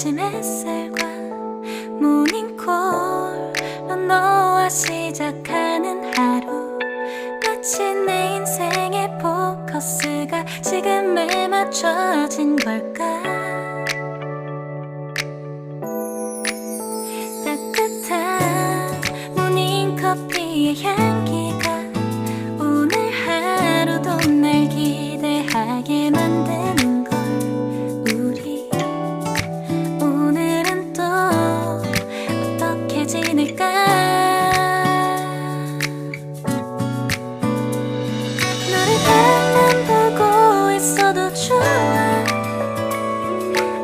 아침 햇살과 모닝콜로 너와 시작하는 하루, 마치 내 인생의 포커스가 지금에 맞춰진 걸까. 따뜻한 모닝커피의 향기가 오늘 하루도 날 기대하게 만드는 걸. 우리 오늘은 또 어떻게 지낼까. 너를 바라만 보고 있어도 좋아.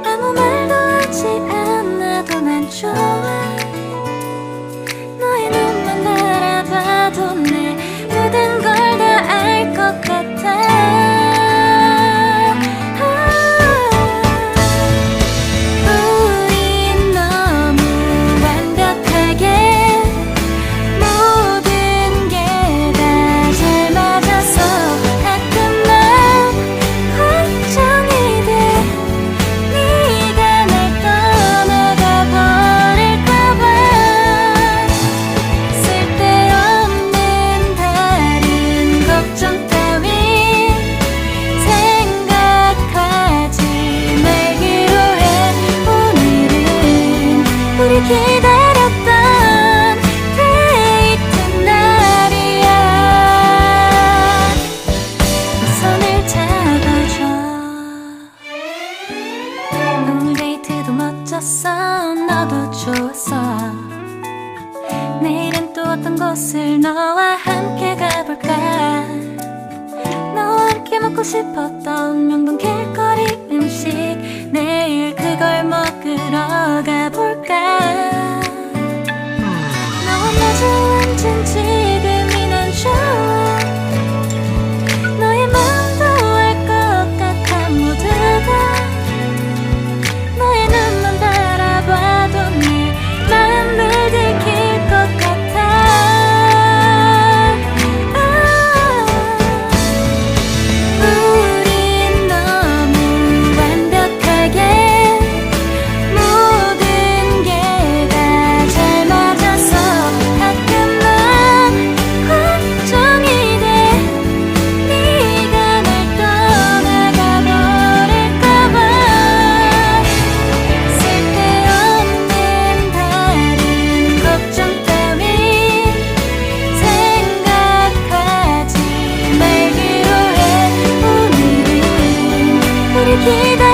아무 말도 하지 않아도 난 좋아. 너의 눈만 바라봐도 내 모든 걸 다 알 것 같아. 우린 너무 완벽하게 모든 게 다 잘 맞아서 가끔 난 걱정이 돼. 네가 날 떠나가 버릴까봐. 쓸데없는 다른 걱정 따윈 생각하지 말기로 해. 오늘은 우리 기다렸던 데이트 날이야. 손을 잡아줘. 오늘 데이트도 멋졌어. 너도 좋았어. 내일은 또 어떤 곳을 너와 함께 가볼까. 너와 함께 먹고 싶었던 명동 길거리 음식, 내일 그걸 먹으러 가볼까. 너와 마주 앉은 지금이 난 좋아. 너의 마음도 알 것 같아. 모두가 너의 눈만 바라봐도 내 마음을 들킬 것 같아. 우린 너무 완벽하게 모든 게 다 잘 맞아서 가끔 난 걱정이 돼. 네가 날 떠나가 버릴까봐. 쓸데없는 다른 걱정 따윈 생각하지 말기로 해. 오늘은 우리 기다렸던